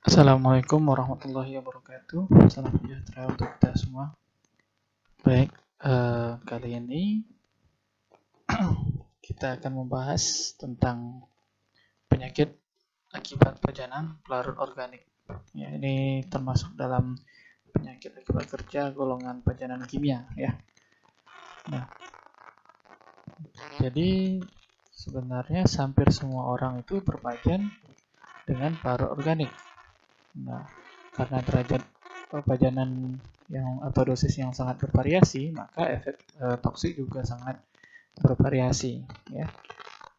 Assalamualaikum warahmatullahi wabarakatuh. Salam sejahtera untuk kita semua. Baik, kali ini kita akan membahas tentang penyakit akibat pajanan pelarut organik. Ya, ini termasuk dalam penyakit akibat kerja golongan pajanan kimia, ya. Nah, jadi sebenarnya hampir semua orang itu berpajan dengan pelarut organik. Nah, karena derajat pajanan yang atau dosis yang sangat bervariasi, maka efek toksik juga sangat bervariasi, ya.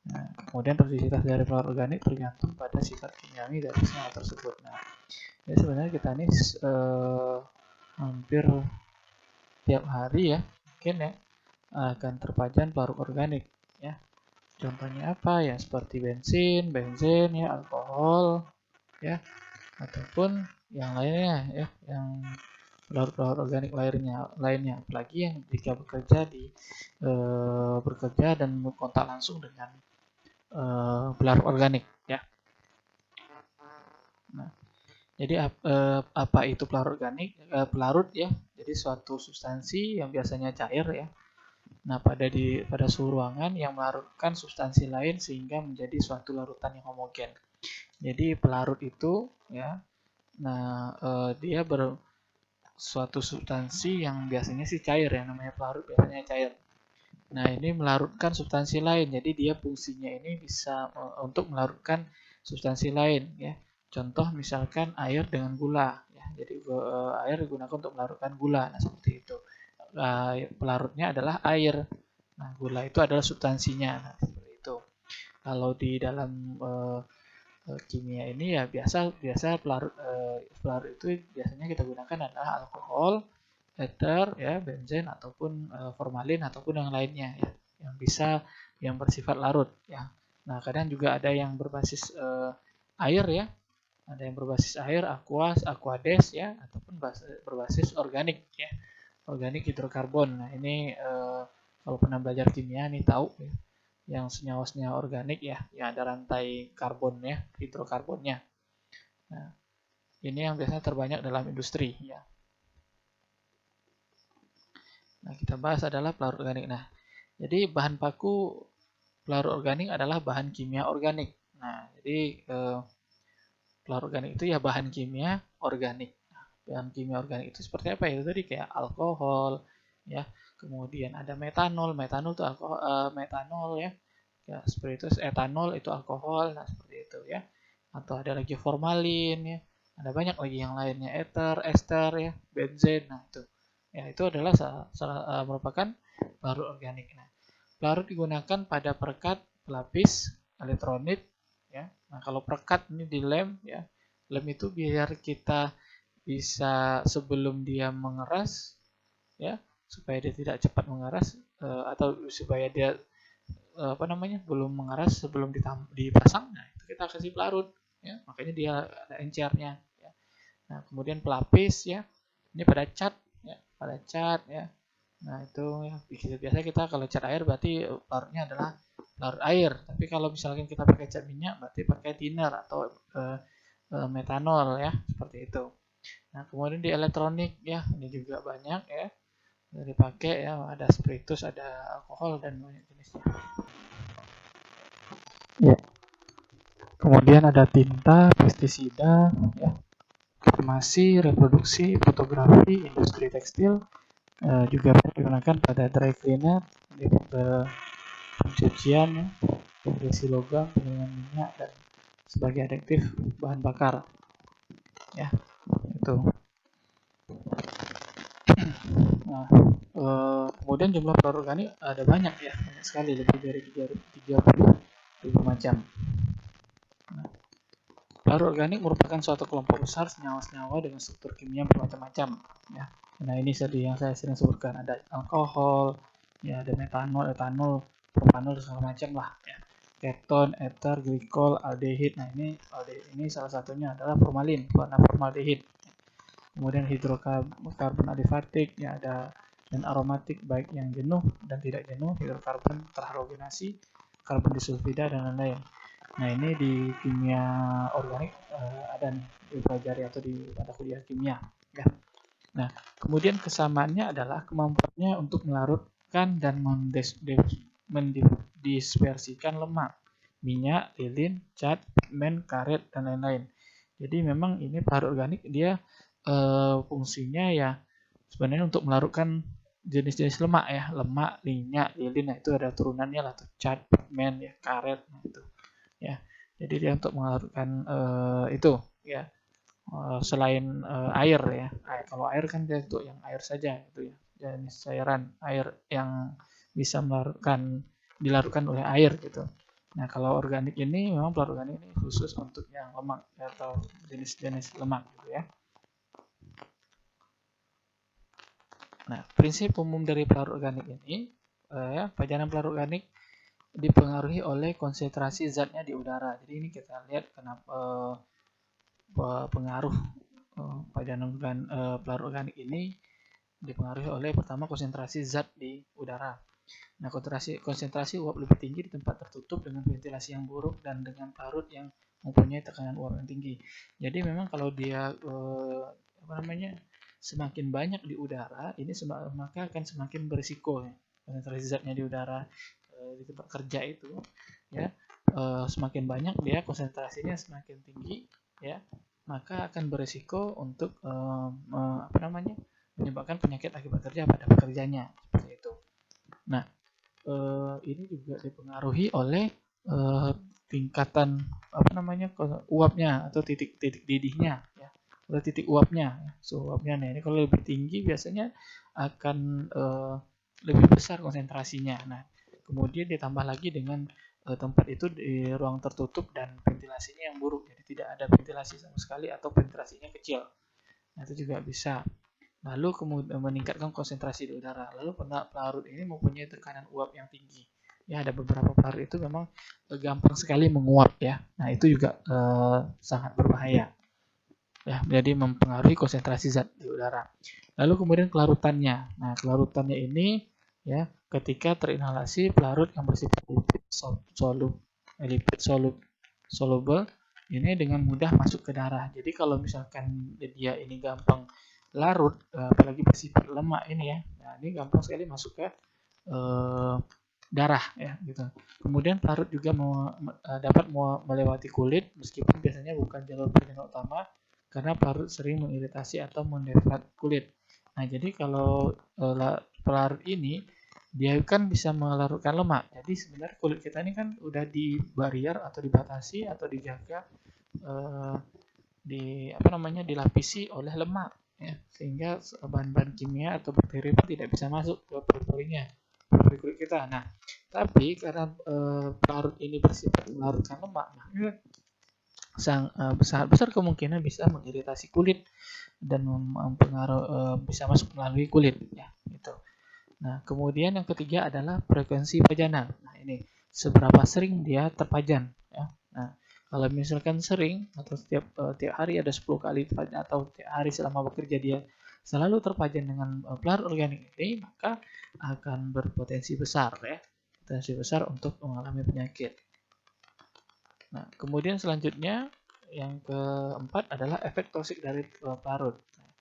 Nah, kemudian toksisitas dari pelarut organik tergantung pada sifat kimiawi dari senyawa tersebut. Nah, ya sebenarnya kita ini hampir tiap hari ya, mungkin ya, akan terpajan pelarut organik, ya. Contohnya apa ya? Seperti bensin, ya, alkohol, ya, ataupun yang lainnya ya, yang pelarut organik lainnya, apalagi yang jika bekerja dan berkontak langsung dengan pelarut organik, ya. Nah, jadi apa itu pelarut organik? Pelarut ya, jadi suatu substansi yang biasanya cair ya. Nah, pada suhu ruangan yang melarutkan substansi lain sehingga menjadi suatu larutan yang homogen. Jadi pelarut itu ya, nah dia suatu substansi yang biasanya sih cair ya, namanya pelarut biasanya cair. Nah, ini melarutkan substansi lain, jadi dia fungsinya ini bisa untuk melarutkan substansi lain ya. Contoh misalkan air dengan gula ya, jadi air digunakan untuk melarutkan gula. Nah, seperti itu. Pelarutnya adalah air. Nah, gula itu adalah substansinya. Nah, seperti itu. Kalau di dalam kimia ini ya biasa pelarut itu biasanya kita gunakan adalah alkohol, ether, ya, benzen ataupun formalin ataupun yang lainnya ya, yang bersifat larut ya. Nah, kadang juga ada yang berbasis air ya, ada yang berbasis air, aquades ya, ataupun berbasis organik ya, organik hidrokarbon. Nah, ini kalau pernah belajar kimia nih tahu ya, yang senyawa-senyawa organik ya, yang ada rantai karbonnya, hidrokarbonnya. Nah, ini yang biasanya terbanyak dalam industri ya. Nah, kita bahas adalah pelarut organik. Nah, jadi bahan baku pelarut organik adalah bahan kimia organik. Nah, jadi pelarut organik itu ya bahan kimia organik. Nah, bahan kimia organik itu seperti apa ya? Itu tadi kayak alkohol ya. Kemudian ada metanol. Metanol itu metanol ya. Ya, seperti itu. Etanol itu alkohol. Nah, seperti itu ya. Atau ada lagi formalin ya. Ada banyak lagi yang lainnya, ether, ester ya, benzen. Nah, itu. Ya, itu adalah merupakan pelarut organik. Nah, pelarut digunakan pada perekat, pelapis, elektronik ya. Nah, kalau perekat ini di lem ya. Lem itu biar kita bisa sebelum dia mengeras ya, supaya dia tidak cepat mengeras atau supaya dia belum mengeras sebelum dipasang. Nah, itu kita kasih pelarut ya. Makanya dia ada encernya ya. Nah, kemudian pelapis ya. Ini pada cat ya. Nah, itu ya, biasa kita kalau cat air berarti pelarutnya adalah pelarut air. Tapi kalau misalkan kita pakai cat minyak berarti pakai thinner atau metanol ya, seperti itu. Nah, kemudian di elektronik ya, ini juga banyak ya dipakai ya, ada spiritus, ada alkohol dan banyak jenisnya. Ya. Kemudian ada tinta, pestisida ya, farmasi, reproduksi, fotografi, industri tekstil, juga digunakan pada dry cleaner, pencucian, ya, pembersih logam, pengeringan minyak dan sebagai adiktif bahan bakar. Ya, itu. Nah, kemudian jumlah pelarut organik ada banyak ya, banyak sekali, lebih dari 30.000 macam. Nah, pelarut organik merupakan suatu kelompok besar senyawa-senyawa dengan struktur kimia bermacam-macam. Ya. Nah, ini yang saya sering sebutkan, ada alkohol, ya, ada metanol, etanol, propanol, segala macam lah. Ya. Keton, ether, glikol, aldehid. Nah, ini salah satunya adalah formalin, warna formaldehid. Kemudian hidrokarbon alifatik, ya, ada dan aromatik baik yang jenuh dan tidak jenuh, hidrokarbon terhalogenasi, karbon disulfida dan lain-lain. Nah, ini di kimia organik ada nih dipelajari atau di mata kuliah kimia ya. Nah, kemudian kesamaannya adalah kemampuannya untuk melarutkan dan mendispersikan lemak, minyak, lilin, cat, pigmen, karet, dan lain-lain. Jadi memang ini pelarut organik dia fungsinya ya sebenarnya untuk melarutkan jenis-jenis lemak ya, lemak, minyak, lilin, nah itu ada turunannya lah tuh, cat, pigmen, ya, karet, nah itu ya. Jadi dia untuk melarutkan itu ya. Selain air ya, kalau air kan dia untuk yang air saja itu ya, jenis cairan air yang bisa dilarutkan oleh air gitu. Nah, kalau organik ini memang pelarut organik ini khusus untuk yang lemak atau jenis-jenis lemak gitu ya. Nah, prinsip umum dari pelarut organik ini pajanan pelarut organik dipengaruhi oleh konsentrasi zatnya di udara. Jadi ini kita lihat kenapa pengaruh pajanan pelarut organik ini dipengaruhi oleh pertama konsentrasi zat di udara. Nah, konsentrasi uap lebih tinggi di tempat tertutup dengan ventilasi yang buruk dan dengan pelarut yang mempunyai tekanan uap yang tinggi. Jadi memang kalau dia semakin banyak di udara, ini maka akan semakin berisiko ya. Konsentrasi zatnya di udara di tempat kerja itu ya semakin banyak dia konsentrasinya semakin tinggi ya, maka akan berisiko untuk menyebabkan penyakit akibat kerja pada pekerjanya seperti itu. Nah, ini juga dipengaruhi oleh tingkatan uapnya atau titik didihnya ya, atau titik uapnya, suhu uapnya. Nah, ini kalau lebih tinggi biasanya akan lebih besar konsentrasinya. Nah, kemudian ditambah lagi dengan tempat itu di ruang tertutup dan ventilasinya yang buruk, jadi tidak ada ventilasi sama sekali atau ventilasinya kecil. Nah, itu juga bisa. Lalu kemudian meningkatkan konsentrasi di udara. Lalu pelarut ini mempunyai tekanan uap yang tinggi. Ya, ada beberapa pelarut itu memang gampang sekali menguap ya. Nah, itu juga sangat berbahaya. Ya, jadi mempengaruhi konsentrasi zat di udara. Lalu kemudian kelarutannya. Nah, kelarutannya ini ya, ketika terinhalasi pelarut yang bersifat lipid soluble ini dengan mudah masuk ke darah. Jadi kalau misalkan dia ini gampang larut, apalagi bersifat lemak ini ya, nah ini gampang sekali masuk ke darah ya gitu. Kemudian pelarut juga dapat melewati kulit meskipun biasanya bukan jalur perjalanan utama karena pelarut sering mengiritasi atau mendekat kulit. Nah, jadi kalau pelarut ini dia kan bisa melarutkan lemak. Jadi sebenarnya kulit kita ini kan udah di barrier atau dibatasi atau dijaga dilapisi oleh lemak ya, sehingga bahan-bahan kimia atau bakteri pun tidak bisa masuk ke pori-porinya, pori kulit kita. Nah, tapi karena pelarut ini bersifat melarutkan lemak, maka sangat besar kemungkinan bisa mengiritasi kulit dan bisa masuk melalui kulit ya gitu. Nah, kemudian yang ketiga adalah frekuensi pajanan. Nah, ini seberapa sering dia terpajan ya. Nah, kalau misalkan sering atau tiap hari ada 10 kali atau tiap hari selama bekerja dia selalu terpajan dengan pelarut organik ini, maka akan berpotensi besar ya. Potensi besar untuk mengalami penyakit. Nah, kemudian selanjutnya yang keempat adalah efek toksik dari pelarut. Nah,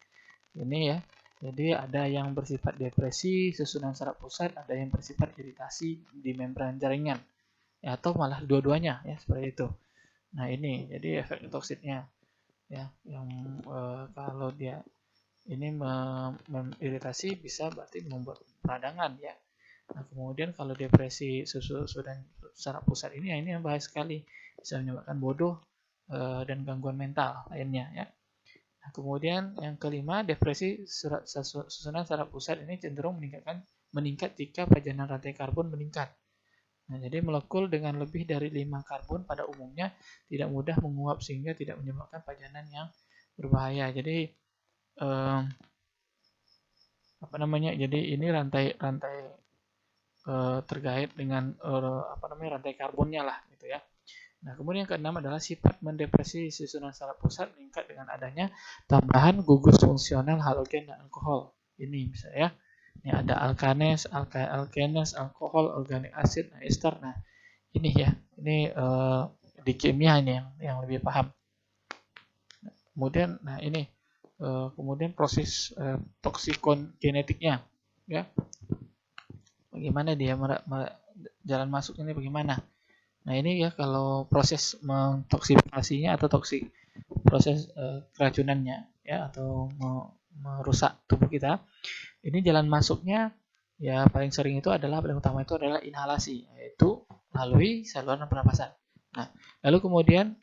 ini ya. Jadi ada yang bersifat depresi, susunan saraf pusat, ada yang bersifat iritasi di membran jaringan, ya, atau malah dua-duanya ya seperti itu. Nah, ini jadi efek toksiknya ya, yang kalau dia ini mengiritasi bisa berarti membuat peradangan ya. Nah, kemudian kalau depresi susunan saraf pusat ini ya, ini yang bahaya sekali, bisa menyebabkan bodoh dan gangguan mental lainnya ya. Nah, kemudian yang kelima, depresi susunan saraf pusat ini cenderung meningkat jika pajanan rantai karbon meningkat. Nah, jadi molekul dengan lebih dari 5 karbon pada umumnya tidak mudah menguap sehingga tidak menyebabkan pajanan yang berbahaya. Jadi jadi ini rantai terkait dengan rantai karbonnya lah gitu ya. Nah, kemudian yang keenam adalah sifat mendepresi susunan saraf pusat meningkat dengan adanya tambahan gugus fungsional halogen dan alkohol. Ini bisa ya. Ini ada alkanes, alkenes, alkohol, organik asid, ester. Nah, ini ya. Ini di kimia ini yang lebih paham. Kemudian, nah ini kemudian proses toksikogenetiknya, ya, bagaimana dia jalan masuk ini bagaimana. Nah ini ya kalau proses mentoksifikasinya atau proses keracunannya ya atau merusak tubuh kita, ini jalan masuknya ya paling sering itu adalah paling utama itu adalah inhalasi, yaitu melalui saluran pernapasan. Nah, lalu kemudian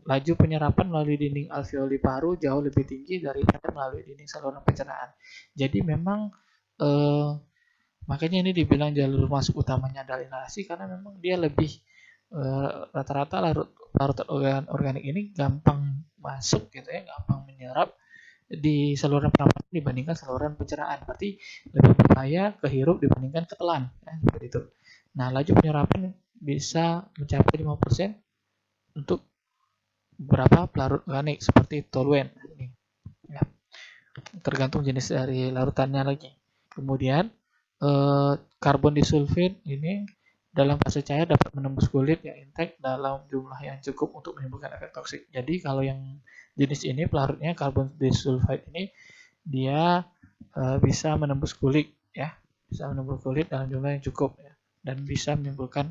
laju penyerapan melalui dinding alveoli paru jauh lebih tinggi daripada melalui dinding saluran pencernaan. Jadi memang makanya ini dibilang jalur masuk utamanya adalah inhalasi karena memang dia lebih rata-rata larut organik ini gampang masuk gitu ya, gampang menyerap di saluran pernapasan dibandingkan saluran pencernaan. Berarti lebih berbahaya kehirup dibandingkan ketelan, ya, seperti itu. Nah, laju penyerapan bisa mencapai 5% untuk beberapa pelarut organik seperti toluen. Ini, ya. Tergantung jenis dari larutannya lagi. Kemudian karbon disulfid ini dalam fase cair dapat menembus kulit yang intek dalam jumlah yang cukup untuk menimbulkan efek toksik. Jadi kalau yang jenis ini pelarutnya karbon disulfide ini dia bisa menembus kulit ya, bisa menembus kulit dalam jumlah yang cukup ya, dan bisa menimbulkan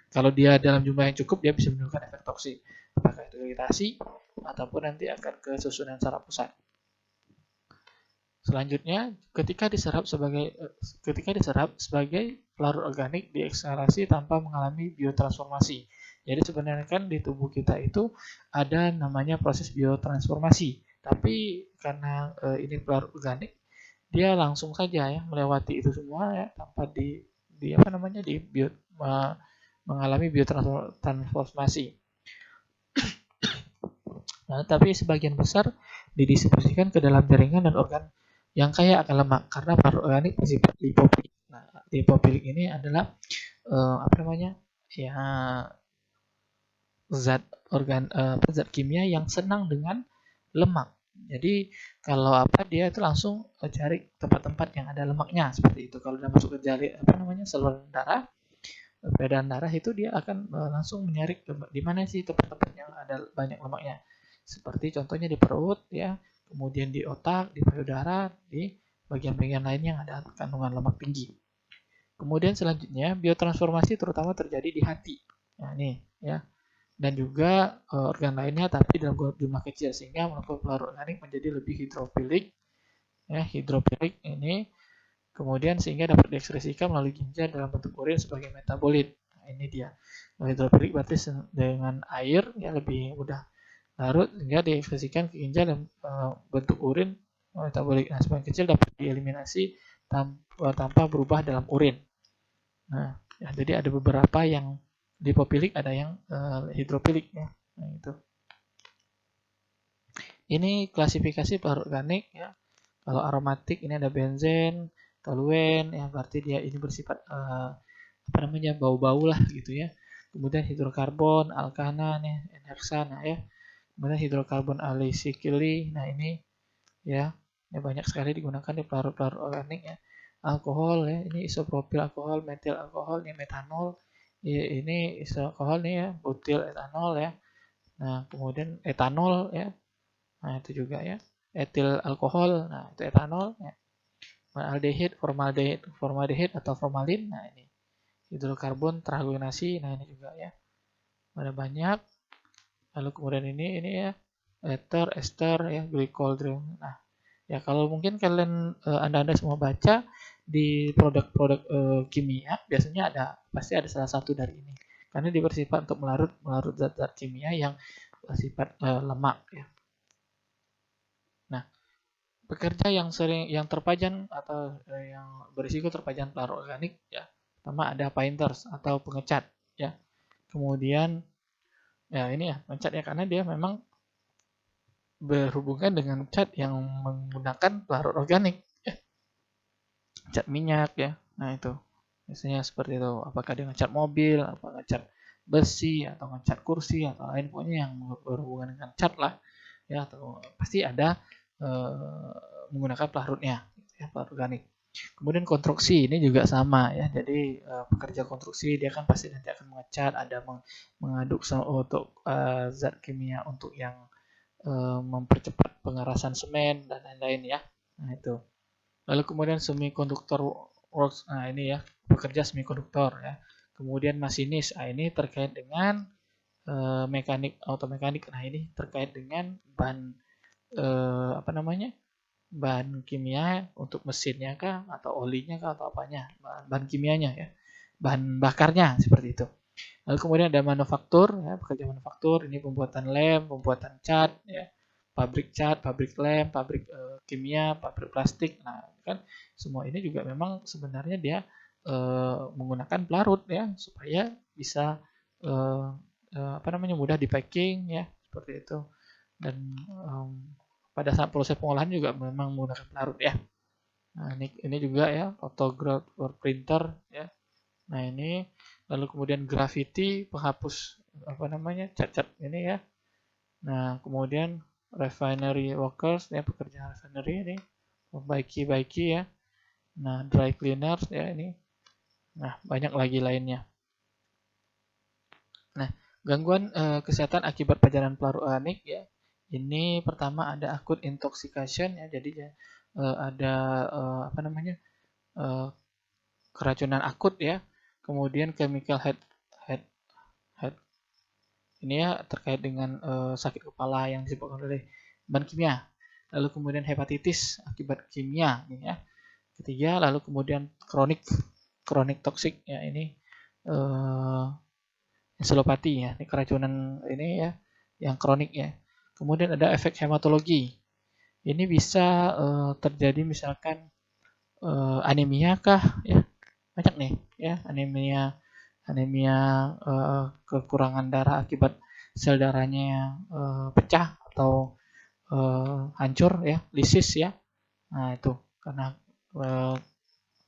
kalau dia dalam jumlah yang cukup dia bisa menimbulkan efek toksik, apakah itu iritasi ataupun nanti akan ke susunan saraf pusat. Selanjutnya, ketika diserap sebagai pelarut organik diekstraksi tanpa mengalami biotransformasi. Jadi sebenarnya kan di tubuh kita itu ada namanya proses biotransformasi. Tapi karena ini pelarut organik, dia langsung saja ya melewati itu semua ya tanpa mengalami biotransformasi. Nah, tapi sebagian besar didistribusikan ke dalam jaringan dan organ yang kaya akan lemak karena pelarut organik bersifat lipofilik. Nah, lipofilik ini adalah ya zat kimia yang senang dengan lemak. Jadi kalau dia itu langsung cari tempat-tempat yang ada lemaknya seperti itu. Kalau udah masuk ke saluran darah, peredaran darah itu dia akan langsung mencari di mana sih tempat-tempat yang ada banyak lemaknya. Seperti contohnya di perut ya, kemudian di otak, di payudara, di bagian-bagian lain yang ada kandungan lemak tinggi. Kemudian selanjutnya biotransformasi terutama terjadi di hati. Nah, ini ya. Dan juga organ lainnya tapi dalam jumlah kecil sehingga molekul pelarut organik menjadi lebih hidrofilik. Ya, hidrofilik ini kemudian sehingga dapat diekspresikan melalui ginjal dalam bentuk urin sebagai metabolit. Nah, ini dia. Hidrofilik berarti dengan air ya lebih mudah larut sehingga diekspresikan ke ginjal dan bentuk urin metabolik. Nah, sebagian kecil dapat dieliminasi tanpa berubah dalam urin. Nah, ya, jadi ada beberapa yang lipofilik, ada yang hidrofilik ya. Nah, itu. Ini klasifikasi pelarut organik ya. Kalau aromatik ini ada benzen, toluen ya, berarti dia ini bersifat bau-bau lah gitu ya. Kemudian hidrokarbon, alkana nih, enersan ya. Kemudian hidrokarbon alisikili. Nah, ini ya, ini banyak sekali digunakan di pelarut-pelarut organik ya. Alkohol ya, ini isopropil alkohol, metil alkohol, ini metanol. Ini isoalkohol nih ya, butil etanol ya. Nah, kemudian etanol ya. Nah, itu juga ya. Etil alkohol, nah itu etanol ya. Aldehid, formaldehid atau formalin. Nah, ini hidrokarbon terhalogenasi. Nah, ini juga ya. Ada banyak. Lalu kemudian ini ya, ether, ester ya, glycol. Nah, ya kalau mungkin kalian Anda semua baca di produk-produk kimia biasanya pasti ada salah satu dari ini karena dia bersifat untuk melarut zat-zat kimia yang bersifat lemak ya. Nah, pekerja yang terpajan atau yang berisiko terpajan pelarut organik ya, pertama ada painters atau pengecat ya. Kemudian ya ini ya pengecat ya karena dia memang berhubungan dengan cat yang menggunakan pelarut organik. Cat minyak ya. Nah, itu biasanya seperti itu. Apakah dia ngecat mobil, apa ngecat besi atau ngecat kursi atau lain, pokoknya yang berhubungan dengan cat lah ya, atau pasti ada menggunakan pelarutnya ya, pelarut organik. Kemudian konstruksi ini juga sama ya. Jadi pekerja konstruksi dia kan pasti nanti akan mengecat, ada mengaduk untuk zat kimia untuk yang mempercepat pengerasan semen dan lain-lain ya. Nah itu. Lalu kemudian semikonduktor works. Nah ini ya, pekerja semikonduktor ya. Kemudian masinis. Nah ini terkait dengan mekanik, automekanik. Nah ini terkait dengan bahan apa namanya? Bahan kimia untuk mesinnya kah atau olinya kah atau apanya? Bahan kimianya ya. Bahan bakarnya seperti itu. Lalu kemudian ada manufaktur ya, pekerja manufaktur ini pembuatan lem, pembuatan cat ya. Pabrik cat, pabrik lem, pabrik kimia, pabrik plastik. Nah, kan semua ini juga memang sebenarnya dia menggunakan pelarut ya supaya bisa apa namanya mudah di packing ya seperti itu. Dan pada saat proses pengolahan juga memang menggunakan pelarut ya. Nah, ini juga ya autograph printer ya. Nah, ini lalu kemudian graffiti penghapus apa namanya cat-cat ini ya. Nah, kemudian refinery workers ya pekerja refinery ini membaiki ya. Nah, dry cleaners ya ini. Nah, banyak lagi lainnya. Nah, gangguan kesehatan akibat pajanan pelarut organik ya. Ini pertama ada acute intoxication ya. Jadi ya ada apa namanya? Keracunan akut ya. Kemudian chemical head ini ya terkait dengan sakit kepala yang disebabkan oleh bahan kimia. Lalu kemudian hepatitis akibat kimia ini ya. Ketiga, lalu kemudian kronik toksik ya ini enselopati ya, ini keracunan ini ya yang kronik ya. Kemudian ada efek hematologi. Ini bisa terjadi misalkan anemia kah ya. Banyak nih ya anemia kekurangan darah akibat sel darahnya yang pecah atau hancur ya, lisis ya. Nah, itu karena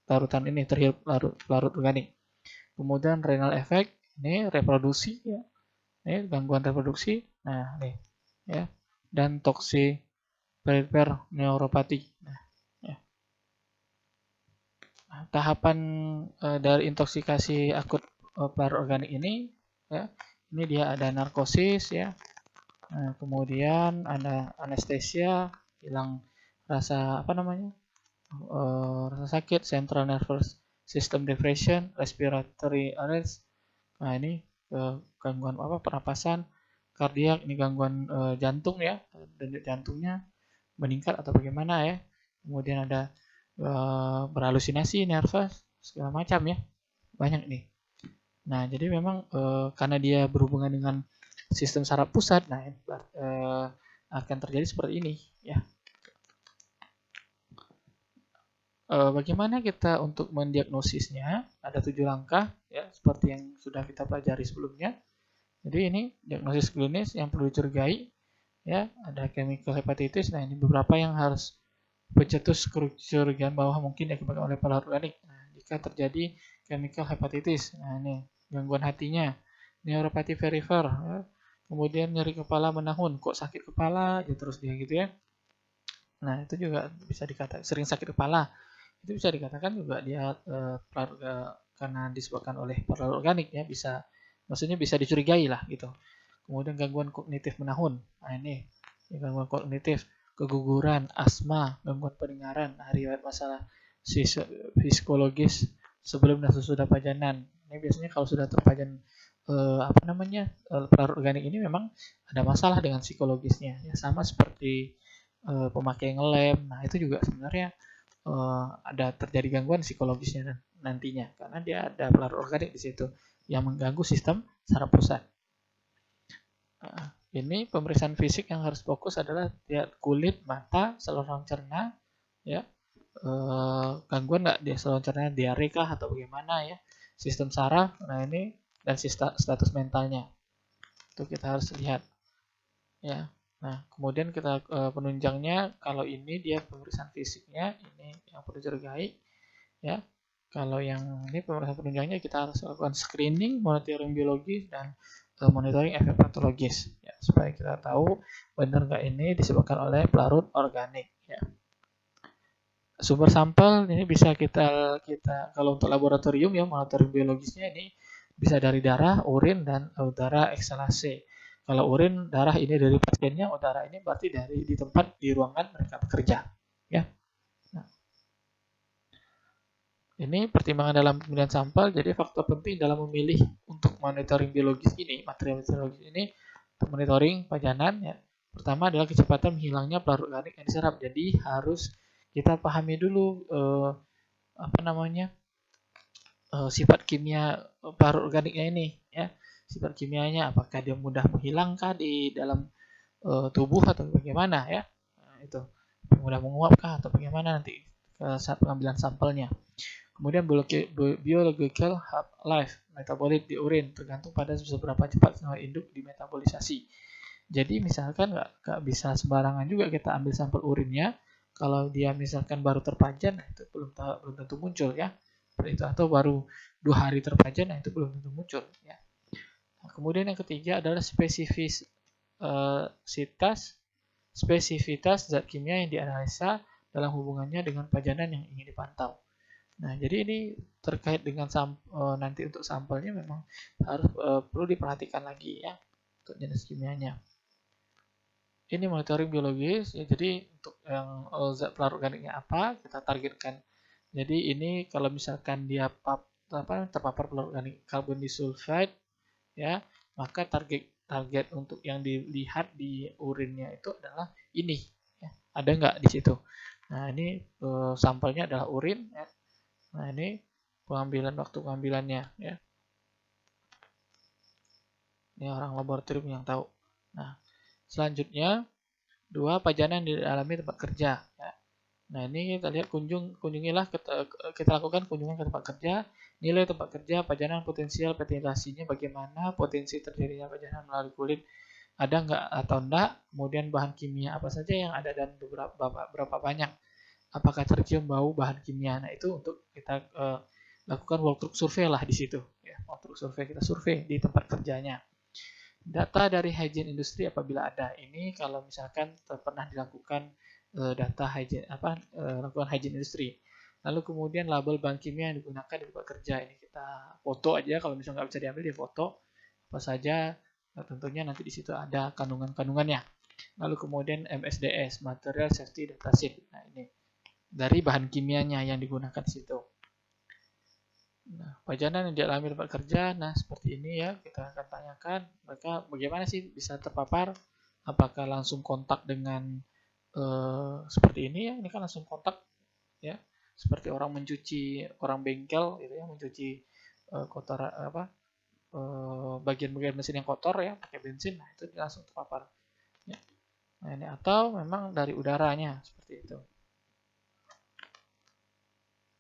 larutan ini terhirup larut organik. Kemudian renal effect, ini reproduksi ya. Ini gangguan reproduksi. Nah, nih ya. Dan toksi peripher neuropati. Nah, ya. Nah, tahapan dari intoksikasi akut pelarut organik ini ya. Ini dia ada narkosis ya. Nah, kemudian ada anestesia, hilang rasa apa namanya? Rasa sakit, central nervous system depression, respiratory arrest. Nah, ini gangguan apa? Pernapasan, kardiak, ini gangguan jantung ya, denyut jantungnya meningkat atau bagaimana ya. Kemudian ada berhalusinasi, nervous, segala macam ya. Banyak nih. Nah, jadi memang karena dia berhubungan dengan sistem saraf pusat, nah akan terjadi seperti ini ya. Bagaimana kita untuk mendiagnosisnya? Ada 7 langkah ya, seperti yang sudah kita pelajari sebelumnya. Jadi ini diagnosis klinis yang perlu dicurigai ya, ada chemical hepatitis. Nah, ini beberapa yang harus pencetus kecurigaan bahwa mungkin diakibatkan oleh pelarut organik. Nah, jika terjadi chemical hepatitis, nah ini gangguan hatinya, neuropati perifer, ya. Kemudian nyeri kepala menahun, kok sakit kepala, ya terus dia gitu ya. Nah, itu juga bisa dikatakan sering sakit kepala. Itu bisa dikatakan juga dia karena disebabkan oleh pelarut organik ya, bisa maksudnya bisa dicurigai lah gitu. Kemudian gangguan kognitif menahun. Nah, ini gangguan kognitif, keguguran, asma, gangguan pendengaran, riwayat masalah psikologis sebelum dan sesudah pajanan. Ini biasanya kalau sudah terpajan apa namanya pelarut organik ini memang ada masalah dengan psikologisnya ya, sama seperti pemakai ngelem. Nah, itu juga sebenarnya ada terjadi gangguan psikologisnya nantinya karena dia ada pelarut organik di situ yang mengganggu sistem saraf pusat. Ini pemeriksaan fisik yang harus fokus adalah lihat kulit, mata, saluran cerna, ya, gangguan nggak dia saluran cerna, diare kah atau bagaimana ya, sistem saraf, nah ini dan status mentalnya itu kita harus lihat, ya. Nah kemudian kita penunjangnya kalau ini dia pemeriksaan fisiknya ini yang perlu dicurigai, ya. Kalau yang ini pemeriksaan penunjangnya kita harus lakukan screening, monitoring biologis dan monitoring efek patologis ya, supaya kita tahu benar nggak ini disebabkan oleh pelarut organik ya. sumber sampel ini bisa kita kalau untuk laboratorium ya, laboratorium biologisnya ini bisa dari darah, urin, dan udara eksalase. Kalau urin, darah ini dari pasiennya, udara ini berarti dari di tempat di ruangan mereka bekerja. Ya. Nah, ini pertimbangan dalam pemilihan sampel. Jadi faktor penting dalam memilih untuk monitoring biologis ini, material biologis ini, untuk monitoring pajanan ya. Pertama adalah kecepatan menghilangnya pelarut organik yang diserap. Jadi harus kita pahami dulu sifat kimia pelarut organiknya ini ya. Sifat kimianya apakah dia mudah menghilangkah di dalam tubuh atau bagaimana ya. Nah, itu mudah menguapkah atau bagaimana nanti saat pengambilan sampelnya. Kemudian biological half-life metabolit di urin tergantung pada seberapa cepat senyawa induk dimetabolisasi. Jadi misalkan nggak bisa sembarangan juga kita ambil sampel urinnya. Kalau dia misalkan baru terpajan, nah itu belum tentu muncul ya. Seperti itu. Atau baru 2 hari terpajan, nah itu belum tentu muncul ya. Nah, kemudian yang ketiga adalah spesifitas zat kimia yang dianalisa dalam hubungannya dengan pajanan yang ingin dipantau. Nah, jadi ini terkait dengan nanti untuk sampelnya memang harus perlu diperhatikan lagi ya untuk jenis kimianya. Ini monitoring biologis ya, jadi untuk yang zat pelarut organiknya apa kita targetkan. Jadi ini kalau misalkan dia terpapar pelarut organik karbon disulfide ya, maka target untuk yang dilihat di urinnya itu adalah ini ya. Ada nggak di situ. Nah, ini sampelnya adalah urin ya. Nah, ini waktu pengambilannya ya. Ini orang laboratorium yang tahu. Nah, selanjutnya 2 pajanan dialami tempat kerja ya. Nah, ini kita lihat kunjungilah kita lakukan kunjungan ke tempat kerja, nilai tempat kerja, pajanan potensial penetrasinya bagaimana, potensi terjadinya pajanan melalui kulit ada nggak atau enggak, kemudian bahan kimia apa saja yang ada dan berapa banyak, apakah tercium bau bahan kimia. Nah, itu untuk kita lakukan walkthrough survei lah di situ ya. Walkthrough survei, kita survei di tempat kerjanya. Data dari hygiene industri apabila ada. Ini kalau misalkan pernah dilakukan data hygiene lakukan hygiene industri. Lalu kemudian label bahan kimia yang digunakan di tempat kerja. Ini kita foto aja, kalau misalnya nggak bisa diambil di foto apa saja. Nah, tentunya nanti di situ ada kandungan-kandungannya. Lalu kemudian MSDS, Material Safety Data Sheet. Nah, ini dari bahan kimianya yang digunakan di situ. Nah, pajanan yang dialami tempat kerja, nah seperti ini ya, kita akan tanyakan mereka bagaimana sih bisa terpapar, apakah langsung kontak dengan seperti ini ya, ini kan langsung kontak ya, seperti orang mencuci, orang bengkel gitu ya, mencuci bagian-bagian mesin yang kotor ya, pakai bensin, nah itu langsung terpapar. Ya. Nah, ini atau memang dari udaranya seperti itu.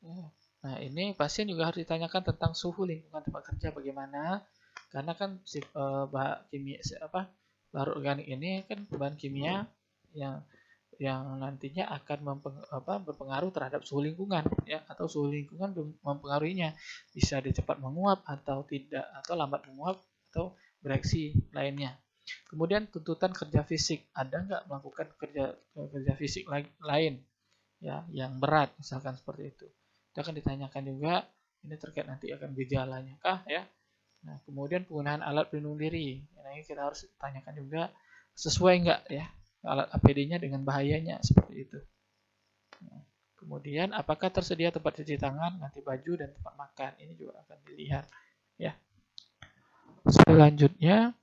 Ya. Nah, ini pasien juga harus ditanyakan tentang suhu lingkungan tempat kerja bagaimana, karena kan larut organik ini kan bahan kimia yang nantinya akan berpengaruh terhadap suhu lingkungan ya, atau suhu lingkungan mempengaruhinya, bisa dia cepat menguap atau tidak, atau lambat menguap atau bereaksi lainnya. Kemudian tuntutan kerja fisik, ada nggak melakukan kerja fisik lain ya yang berat misalkan seperti itu. Itu akan ditanyakan juga, ini terkait nanti akan gejalanya kah ya. Nah, kemudian penggunaan alat pelindung diri. Nah, ini kita harus tanyakan juga sesuai enggak ya alat APD-nya dengan bahayanya seperti itu. Nah, kemudian apakah tersedia tempat cuci tangan, ganti baju, dan tempat makan. Ini juga akan dilihat ya. Selanjutnya,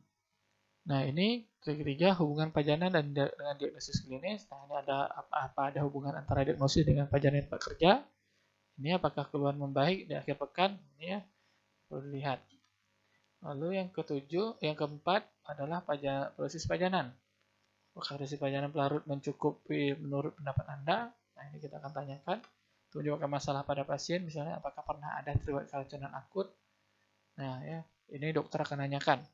nah ini ketiga hubungan pajanan dan dengan diagnosis klinis. Nah, ini ada hubungan antara diagnosis dengan pajanan tempat kerja. Ini apakah keluhan membaik di akhir pekan? Ini ya perlu dilihat. Lalu yang keempat adalah proses pajanan. Apakah proses pajanan pelarut mencukupi menurut pendapat Anda? Nah, ini kita akan tanyakan. Untuk menyebabkan masalah pada pasien, misalnya apakah pernah ada riwayat keracunan akut? Nah, ya, ini dokter akan tanyakan.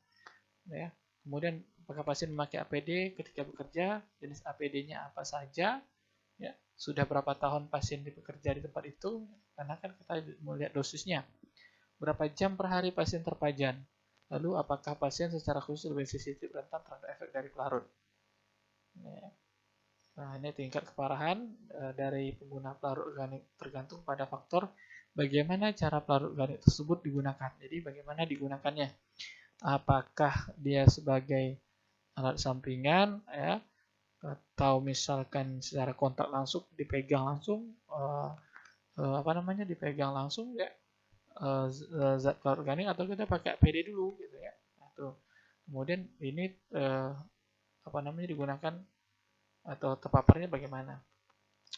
Ya. Kemudian apakah pasien memakai APD ketika bekerja? Jenis APD-nya apa saja? Ya, sudah berapa tahun pasien bekerja di tempat itu? Karena kan kita melihat dosisnya. Berapa jam per hari pasien terpajan? Lalu apakah pasien secara khusus lebih sensitif rentan terhadap efek dari pelarut? Ya. Nah, ini tingkat keparahan dari pengguna pelarut organik tergantung pada faktor bagaimana cara pelarut organik tersebut digunakan. Jadi bagaimana digunakannya? Apakah dia sebagai alat sampingan, ya, atau misalkan secara kontak langsung dipegang langsung, dipegang langsung ya, zat pelarut organik, atau kita pakai APD dulu gitu ya. Nah, tuh. Kemudian ini digunakan atau terpaparnya bagaimana.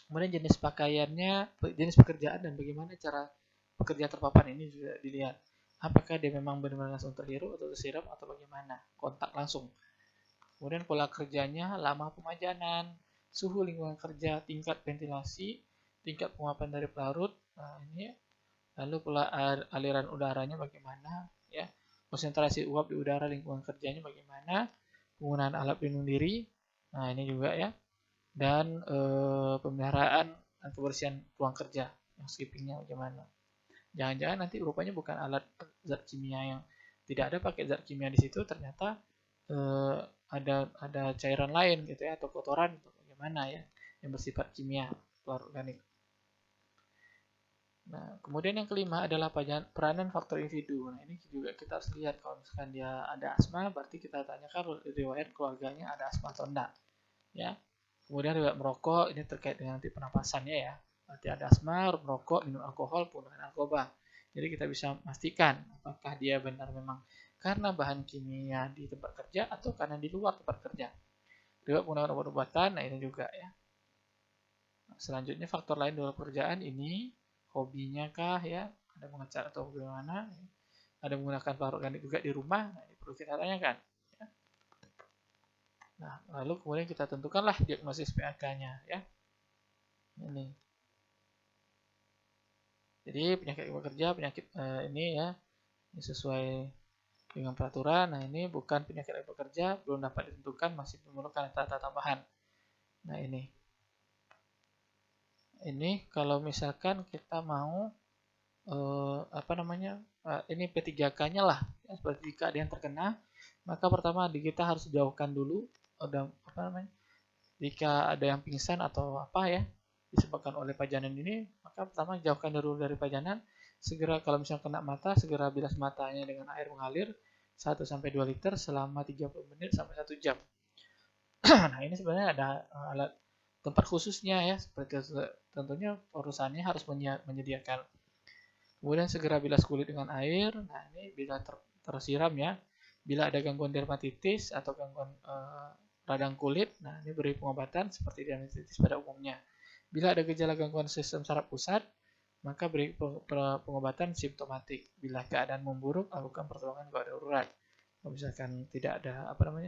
Kemudian jenis pakaiannya, jenis pekerjaan, dan bagaimana cara pekerja terpapar ini juga dilihat. Apakah dia memang benar-benar langsung terhirup atau tersiram atau bagaimana? Kontak langsung. Kemudian pola kerjanya, lama pemajanan, suhu lingkungan kerja, tingkat ventilasi, tingkat penguapan dari pelarut. Nah, ini lalu pola aliran udaranya bagaimana, ya. Konsentrasi uap di udara lingkungan kerjanya bagaimana, penggunaan alat pelindung diri. Nah, ini juga ya. Dan pemeliharaan dan kebersihan ruang kerja, yang skippingnya bagaimana. Jangan-jangan nanti rupanya bukan alat zat kimia yang tidak ada pakai zat kimia di situ, ternyata ada cairan lain gitu ya, atau kotoran gitu, bagaimana ya, yang bersifat kimia pelarut organik. Nah, kemudian yang kelima adalah peranan faktor individu. Nah, ini juga kita harus lihat, kalau misalkan dia ada asma, berarti kita tanyakan riwayat keluarganya ada asma atau enggak, ya. Kemudian riwayat merokok, ini terkait dengan nanti pernapasannya ya. Berarti ada asma, merokok, minum alkohol, penggunaan narkoba. Jadi kita bisa memastikan apakah dia benar memang karena bahan kimia di tempat kerja atau karena di luar tempat kerja. Riwayat penggunaan obat-obatan, nah ini juga ya. Selanjutnya faktor lain dalam pekerjaan ini, hobinya kah ya, ada mengecat atau bagaimana, ada menggunakan pelarut organik juga di rumah, nah ini perlu kita tanyakan. Nah, lalu kemudian kita tentukanlah diagnosis PAK-nya ya. Ini. Jadi penyakit bekerja, penyakit ini ya, ini sesuai dengan peraturan. Nah, ini bukan penyakit bekerja, belum dapat ditentukan, masih memerlukan data tambahan. Nah, ini kalau misalkan kita mau ini P3K-nya lah. Ya, seperti jika ada yang terkena, maka pertama kita harus jauhkan dulu. Jika ada yang pingsan atau apa ya disebabkan oleh pajanan ini, maka pertama jauhkan dulu dari pajanan. Segera kalau misalnya kena mata, segera bilas matanya dengan air mengalir 1-2 liter selama 30 menit sampai 1 jam. Nah, ini sebenarnya ada alat tempat khususnya ya, seperti tentunya perusahaannya harus menyediakan. Kemudian segera bilas kulit dengan air. Nah, ini bila tersiram ya. Bila ada gangguan dermatitis atau gangguan radang kulit, nah ini beri pengobatan seperti dermatitis pada umumnya. Bila ada gejala gangguan sistem saraf pusat, maka beri pengobatan simptomatik. Bila keadaan memburuk, lakukan pertolongan gawat darurat. Kalau misalkan tidak ada ada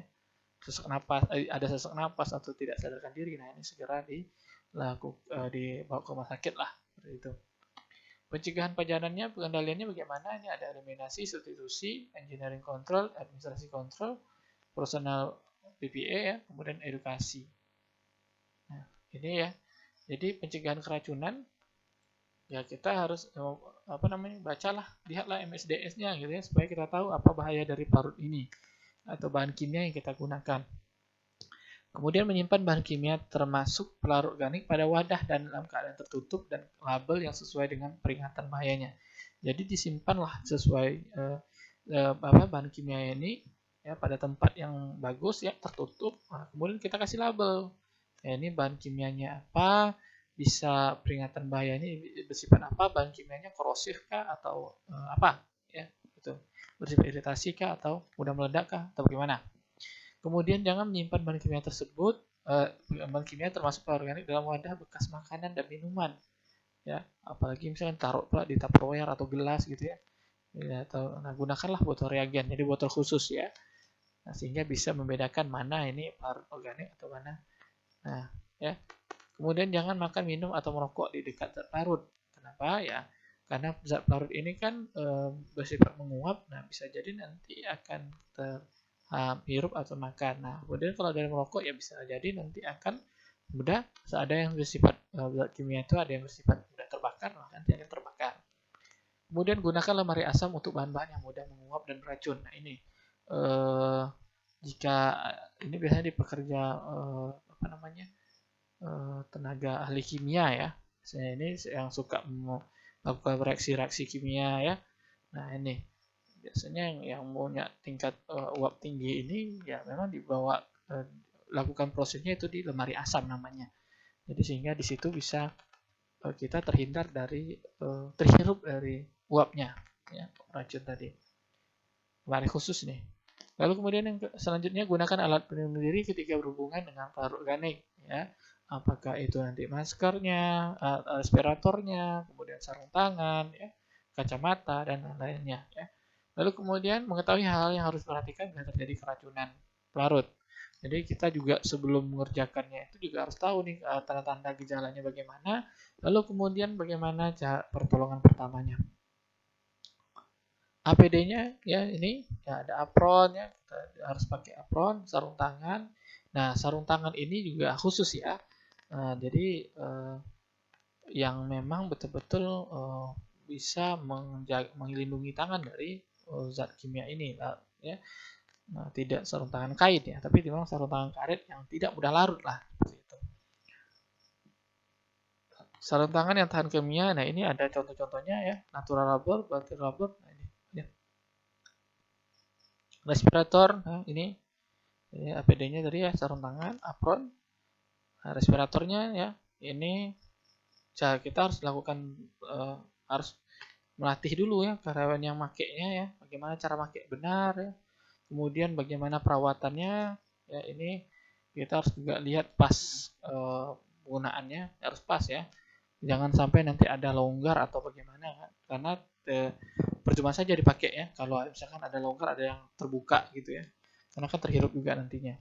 sesak napas atau tidak sadarkan diri, nah ini segera dibawa ke rumah sakit lah, seperti itu. Pencegahan pajanannya, pengendaliannya bagaimana? Ini ada eliminasi, substitusi, engineering control, administrasi control, personal PPA ya, kemudian edukasi. Nah, ini ya. Jadi pencegahan keracunan ya kita harus bacalah, lihatlah MSDS-nya gitu ya, supaya kita tahu apa bahaya dari pelarut ini atau bahan kimia yang kita gunakan. Kemudian menyimpan bahan kimia termasuk pelarut organik pada wadah dan dalam keadaan tertutup dan label yang sesuai dengan peringatan bahayanya. Jadi disimpanlah sesuai bahan kimia ini ya pada tempat yang bagus ya, tertutup. Nah, kemudian kita kasih label. Ya, ini bahan kimianya apa, bisa peringatan bahaya ini bersifat apa, bahan kimianya korosif kah atau apa ya, gitu. Bersifat iritasi kah atau mudah meledak kah atau bagaimana. Kemudian jangan menyimpan bahan kimia tersebut, bahan kimia termasuk pelarut organik dalam wadah bekas makanan dan minuman. Ya, apalagi misalnya taruh pula di Tupperware atau gelas gitu ya. Ya, atau gunakanlah botol reagen, jadi botol khusus ya. Nah, sehingga bisa membedakan mana ini pelarut organik atau mana. Nah, ya. Kemudian jangan makan, minum atau merokok di dekat zat pelarut. Kenapa? Ya, karena zat pelarut ini kan bersifat menguap. Nah, bisa jadi nanti akan hirup atau makan. Nah, kemudian kalau dari merokok ya bisa jadi nanti akan mudah, ada yang bersifat zat kimia itu ada yang bersifat mudah terbakar, nah nanti akan terbakar. Kemudian gunakan lemari asam untuk bahan-bahan yang mudah menguap dan beracun. Nah, ini jika ini biasanya di pekerja tenaga ahli kimia ya. Misalnya ini yang suka melakukan reaksi-reaksi kimia ya. Nah ini biasanya yang punya tingkat uap tinggi ini ya memang dibawa lakukan prosesnya itu di lemari asam namanya. Jadi sehingga di situ bisa kita terhindar dari terhirup dari uapnya ya, racun tadi. Lemari khusus nih. Lalu kemudian yang selanjutnya gunakan alat pelindung diri ketika berhubungan dengan pelarut organik ya. Apakah itu nanti maskernya, respiratornya, kemudian sarung tangan ya, kacamata dan lain-lainnya ya. Lalu kemudian mengetahui hal-hal yang harus diperhatikan bila terjadi keracunan pelarut. Jadi kita juga sebelum mengerjakannya itu juga harus tahu nih tanda-tanda gejalanya bagaimana, lalu kemudian bagaimana cara pertolongan pertamanya. APD-nya ya ini ya ada apron ya, kita harus pakai apron, sarung tangan. Nah, sarung tangan ini juga khusus ya. Jadi yang memang betul-betul bisa melindungi tangan dari zat kimia ini ya. Nah, tidak sarung tangan kain ya, tapi memang sarung tangan karet yang tidak mudah larut lah seperti itu. Sarung tangan yang tahan kimia, nah ini ada contoh-contohnya ya, natural rubber, butter rubber, nah ini ya. Respirator, nah ini APD-nya tadi ya, sarung tangan, apron, nah, respiratornya ya, ini kita harus lakukan harus melatih dulu ya karyawan yang makainya ya, bagaimana cara pakai benar ya. Kemudian bagaimana perawatannya ya, ini kita harus juga lihat pas penggunaannya harus pas ya, jangan sampai nanti ada longgar atau bagaimana kan, karena percuma saja dipakai ya kalau misalkan ada longgar, ada yang terbuka gitu ya, karena kan terhirup juga nantinya.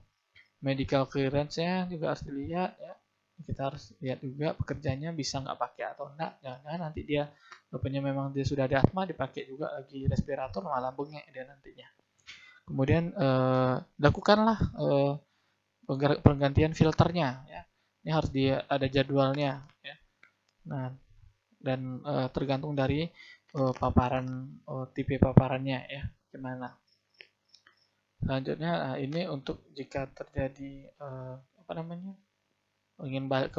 Medical clearance-nya juga harus dilihat ya, kita harus lihat juga pekerjanya bisa nggak pakai atau enggak, jangan nanti dia rupanya memang dia sudah ada asma dipakai juga lagi respirator malah bengek dia nantinya. Kemudian lakukanlah penggantian filternya ya. Ini harus ada jadwalnya ya. Nah, dan tergantung dari paparan tipe paparannya ya gimana. Selanjutnya ini untuk jika terjadi ingin balik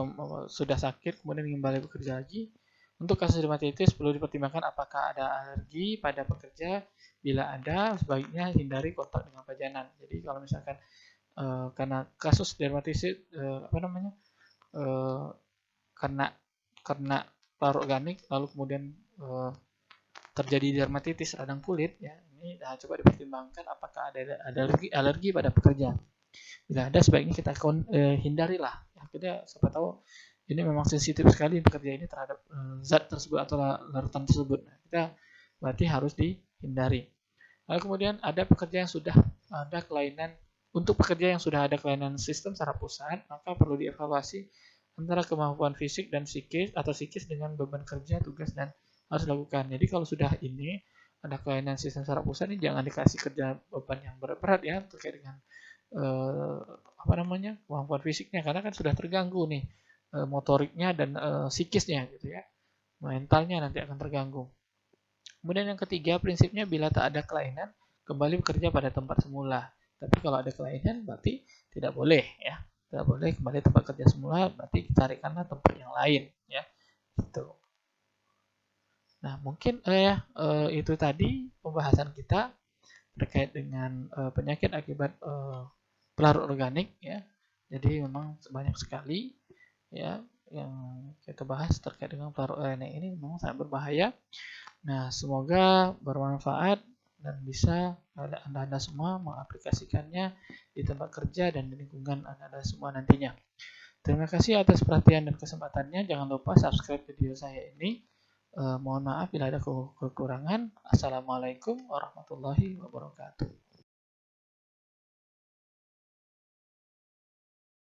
sudah sakit kemudian ingin balik bekerja lagi. Untuk kasus dermatitis perlu dipertimbangkan apakah ada alergi pada pekerja. Bila ada, sebaiknya hindari kontak dengan pajanan. Jadi kalau misalkan karena kasus dermatitis karena pelarut organik lalu kemudian terjadi dermatitis radang kulit ya, ini coba dipertimbangkan apakah ada alergi pada pekerja. Bila ada, sebaiknya kita hindarilah. Akhirnya siapa tahu ini memang sensitif sekali pekerja ini terhadap zat tersebut atau larutan tersebut. Nah, kita berarti harus dihindari. Lalu kemudian ada pekerja yang sudah ada kelainan. Untuk pekerja yang sudah ada kelainan sistem saraf pusat, maka perlu dievaluasi antara kemampuan fisik dan psikis atau psikis dengan beban kerja, tugas dan harus dilakukan. Jadi kalau sudah ini ada kelainan sistem saraf pusat, ini jangan dikasih kerja beban yang berat-berat ya terkait dengan kemampuan fisiknya, karena kan sudah terganggu nih motoriknya dan psikisnya gitu ya, mentalnya nanti akan terganggu. Kemudian yang ketiga, prinsipnya bila tak ada kelainan kembali bekerja pada tempat semula. Tapi kalau ada kelainan berarti tidak boleh ya, tidak boleh kembali tempat kerja semula, berarti carikanlah tempat yang lain ya gitu. Nah mungkin itu tadi pembahasan kita terkait dengan penyakit akibat pelarut organik ya. Jadi memang banyak sekali ya yang kita bahas terkait dengan pelarut organik ini, memang sangat berbahaya. Nah, semoga bermanfaat dan bisa Anda semua mengaplikasikannya di tempat kerja dan di lingkungan Anda semua nantinya. Terima kasih atas perhatian dan kesempatannya. Jangan lupa subscribe video saya ini. Mohon maaf bila ada kekurangan. Assalamualaikum warahmatullahi wabarakatuh.